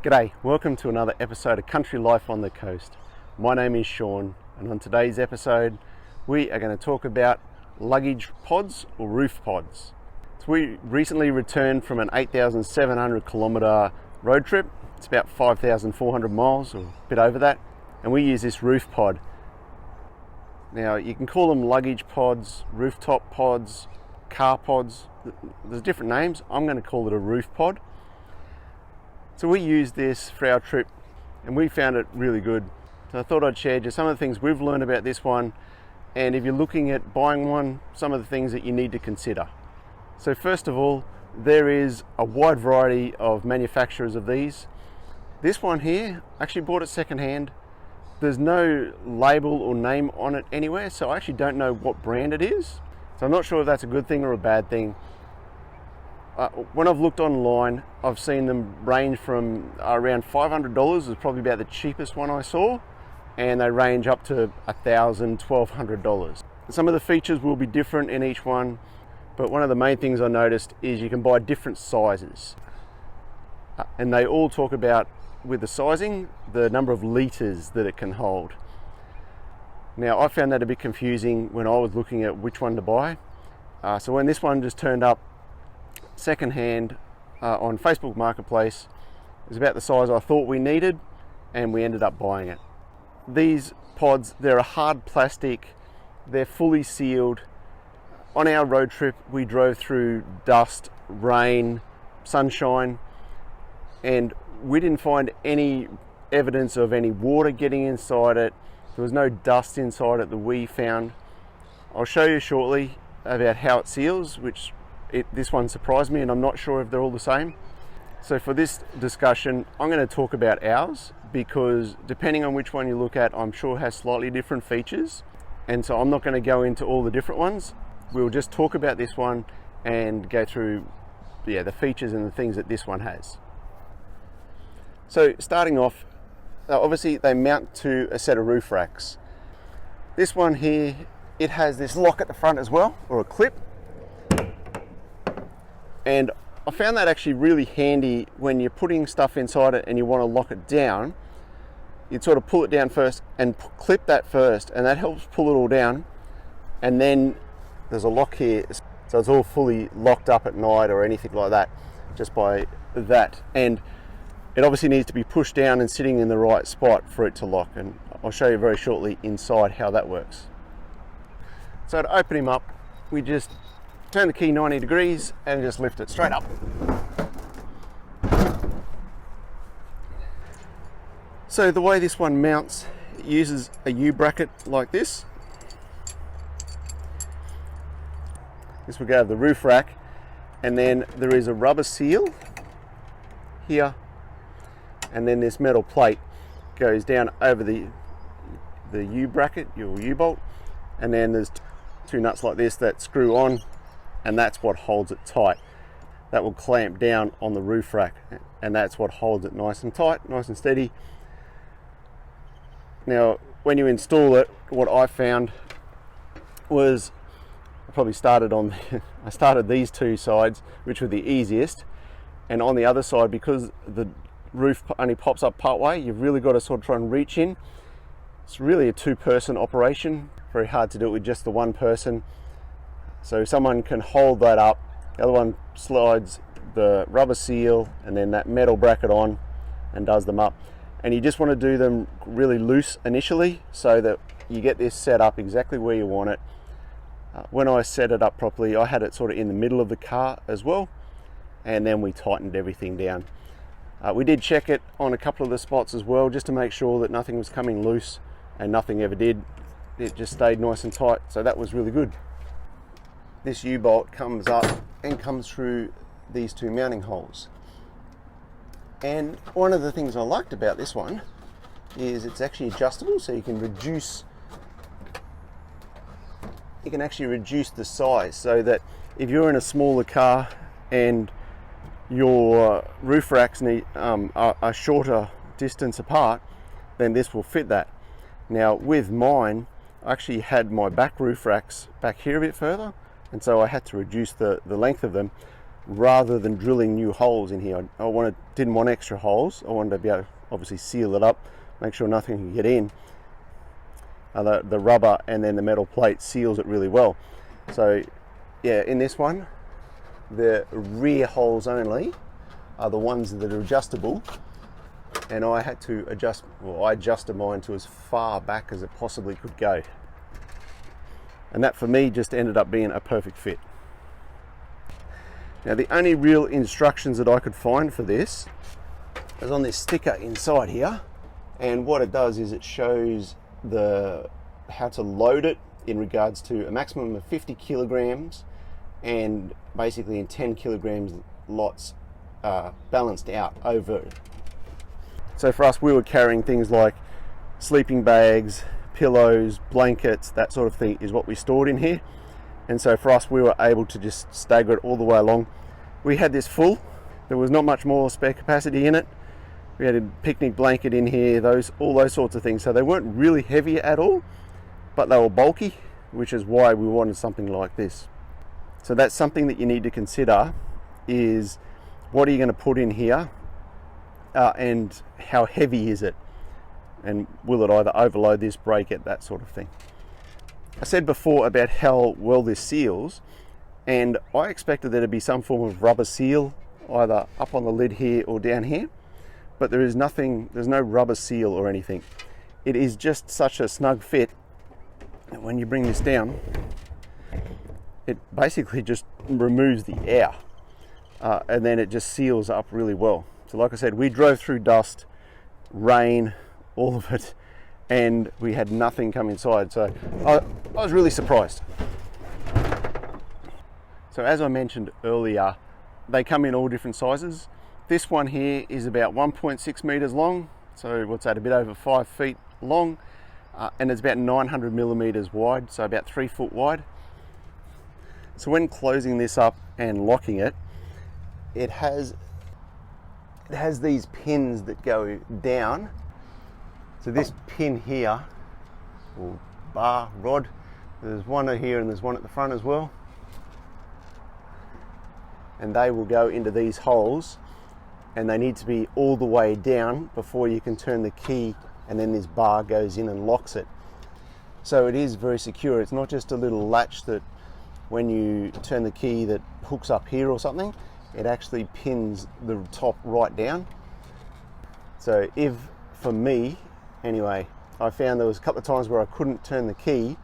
G'day, welcome to another episode of Country Life on the Coast. My name is Sean, and on today's episode we are going to talk about luggage pods or roof pods. So we recently returned from an 8,700 kilometre road trip. It's about 5,400 miles or a bit over that, and we use this roof pod. Now you can call them luggage pods, rooftop pods, car pods. There's different names. I'm going to call it a roof pod. So we used this for our trip and we found it really good. So I thought I'd share just some of the things we've learned about this one, and if you're looking at buying one, some of the things that you need to consider. So first of all, there is a wide variety of manufacturers of these. This one here, I actually bought it secondhand. There's no label or name on it anywhere, so I actually don't know what brand it is. So I'm not sure if that's a good thing or a bad thing. When I've looked online, I've seen them range from around $500 is probably about the cheapest one I saw, and they range up to $1,000, $1,200. Some of the features will be different in each one, but one of the main things I noticed is you can buy different sizes, and they all talk about, with the sizing, the number of litres that it can hold. Now I found that a bit confusing when I was looking at which one to buy. So when this one just turned up secondhand on Facebook Marketplace, it was about the size I thought we needed, and we ended up buying it. These pods, they're a hard plastic, they're fully sealed. On our road trip we drove through dust, rain, sunshine, and we didn't find any evidence of any water getting inside it. There was no dust inside it that we found. I'll show you shortly about how it seals, which this one surprised me, and I'm not sure if they're all the same. So for this discussion, I'm going to talk about ours, because depending on which one you look at, I'm sure has slightly different features. And so I'm not going to go into all the different ones. We'll just talk about this one and go through the features and the things that this one has. So starting off, obviously they mount to a set of roof racks. This one here, it has this lock at the front as well, or a clip. And I found that actually really handy when you're putting stuff inside it and you want to lock it down. You'd sort of pull it down first and clip that first, and that helps pull it all down. And then there's a lock here, so it's all fully locked up at night or anything like that, just by that. And it obviously needs to be pushed down and sitting in the right spot for it to lock, and I'll show you very shortly inside how that works. So to open him up, we just turn the key 90 degrees and just lift it straight up. So the way this one mounts, it uses a U-bracket like this. This will go over the roof rack, and then there is a rubber seal here, and then this metal plate goes down over the U-bracket, your U-bolt, and then there's two nuts like this that screw on, and that's what holds it tight. That will clamp down on the roof rack, and that's what holds it nice and tight, nice and steady. Now when you install it, what I found was I started these two sides, which were the easiest, and on the other side, because the roof only pops up part way, you've really got to sort of try and reach in. It's really a two-person operation, very hard to do it with just the one person. So someone can hold that up, the other one slides the rubber seal and then that metal bracket on and does them up. And you just want to do them really loose initially so that you get this set up exactly where you want it. When I set it up properly, I had it sort of in the middle of the car as well, and then we tightened everything down. We did check it on a couple of the spots as well, just to make sure that nothing was coming loose, and nothing ever did. It just stayed nice and tight, so that was really good. This U-bolt comes up and comes through these two mounting holes. And one of the things I liked about this one is it's actually adjustable, so you can actually reduce the size, so that if you're in a smaller car and your roof racks need a shorter distance apart, then this will fit that. Now with mine, I actually had my back roof racks back here a bit further, and so I had to reduce the length of them. rather than drilling new holes in here. Didn't want extra holes. I wanted to be able to obviously seal it up, make sure nothing can get in. The rubber and then the metal plate seals it really well. So yeah, in this one, the rear holes only are the ones that are adjustable, and I had to adjust, well, I adjusted mine to as far back as it possibly could go. And that for me just ended up being a perfect fit. Now the only real instructions that I could find for this is on this sticker inside here, and what it does is it shows how to load it in regards to a maximum of 50 kilograms and basically in 10 kilograms lots balanced out over. So for us, we were carrying things like sleeping bags, pillows, blankets, that sort of thing is what we stored in here. And so for us, we were able to just stagger it all the way along. We had this full. There was not much more spare capacity in it. We had a picnic blanket in here, all those sorts of things. So they weren't really heavy at all, but they were bulky, which is why we wanted something like this. So that's something that you need to consider, is what are you going to put in here, and how heavy is it, and will it either overload this, break it, that sort of thing. I said before about how well this seals, and I expected there to be some form of rubber seal either up on the lid here or down here, but there's no rubber seal or anything. It is just such a snug fit that when you bring this down, it basically just removes the air, and then it just seals up really well. So like I said, we drove through dust, rain, all of it, and we had nothing come inside. So I was really surprised. So as I mentioned earlier, they come in all different sizes. This one here is about 1.6 meters long. So what's that, a bit over 5 feet long, and it's about 900 millimeters wide, so about 3 foot wide. So when closing this up and locking it, it has these pins that go down. So this pin here, or bar, rod, there's one here and there's one at the front as well. And they will go into these holes, and they need to be all the way down before you can turn the key, and then this bar goes in and locks it. So it is very secure. It's not just a little latch that when you turn the key that hooks up here or something, it actually pins the top right down. So for me anyway, I found there was a couple of times where I couldn't turn the key,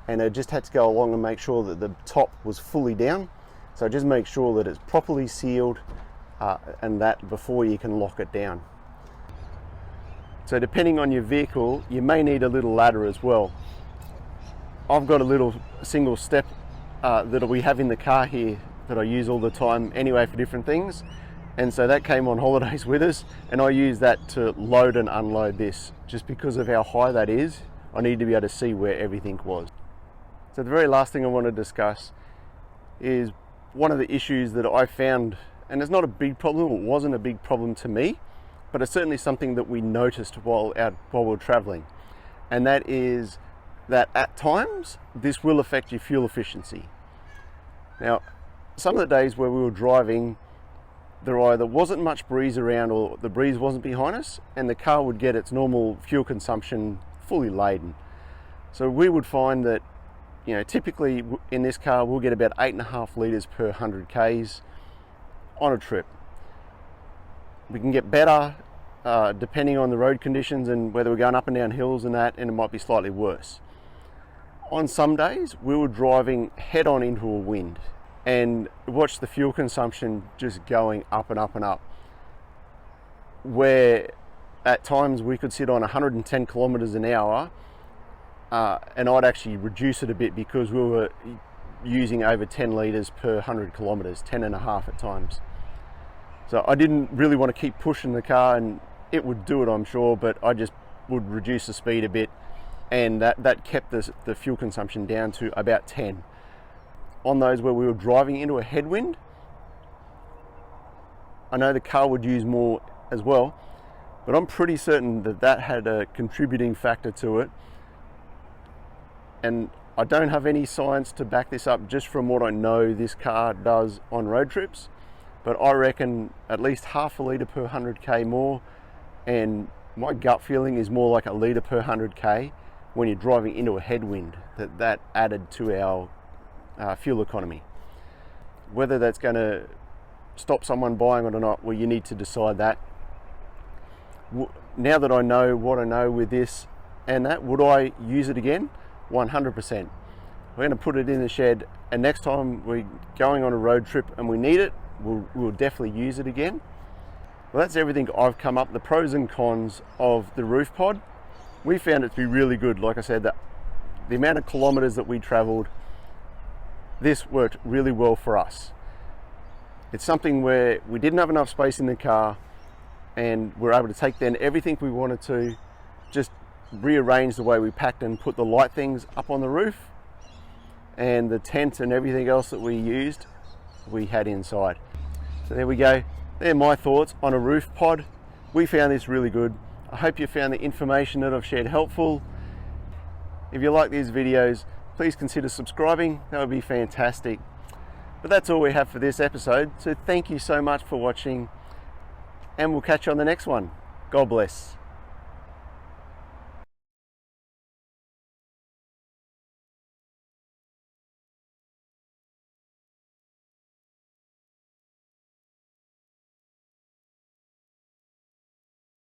and I just had to go along and make sure that the top was fully down. So just make sure that it's properly sealed, and that before you can lock it down. So depending on your vehicle, you may need a little ladder as well. I've got a little single step that we have in the car here that I use all the time anyway for different things, and so that came on holidays with us, and I use that to load and unload this. Just because of how high that is, I need to be able to see where everything was. So the very last thing I want to discuss is one of the issues that I found, and it's not a big problem, it wasn't a big problem to me, but it's certainly something that we noticed while we're traveling, and that is that at times this will affect your fuel efficiency. Now, some of the days where we were driving, there either wasn't much breeze around or the breeze wasn't behind us, and the car would get its normal fuel consumption fully laden. So we would find that, typically in this car we'll get about 8.5 litres per 100 Ks on a trip. We can get better depending on the road conditions and whether we're going up and down hills and that, and it might be slightly worse. On some days we were driving head on into a wind and watch the fuel consumption just going up and up and up, where at times we could sit on 110 kilometers an hour, and I'd actually reduce it a bit because we were using over 10 litres per 100 kilometers, 10.5 at times. So I didn't really want to keep pushing the car, and it would do it, I'm sure, but I just would reduce the speed a bit, and that kept the fuel consumption down to about 10. On those where we were driving into a headwind, I know the car would use more as well, but I'm pretty certain that had a contributing factor to it. And I don't have any science to back this up, just from what I know this car does on road trips, but I reckon at least half a litre per 100k more, and my gut feeling is more like a litre per 100k when you're driving into a headwind, that added to our fuel economy. Whether that's going to stop someone buying it or not, well, you need to decide that. Now that I know what I know with this and that, would I use it again? 100%. We're going to put it in the shed, and next time we're going on a road trip and we need it, we'll definitely use it again. Well, that's everything I've come up, the pros and cons of the roof pod. We found it to be really good. Like I said, the amount of kilometers that we traveled, this worked really well for us. It's something where we didn't have enough space in the car, and we're able to take then everything we wanted to, just rearrange the way we packed and put the light things up on the roof, and the tent and everything else that we used, we had inside. So there we go. They're my thoughts on a roof pod. We found this really good. I hope you found the information that I've shared helpful. If you like these videos, please consider subscribing. That would be fantastic. But that's all we have for this episode. So thank you so much for watching, and we'll catch you on the next one. God bless.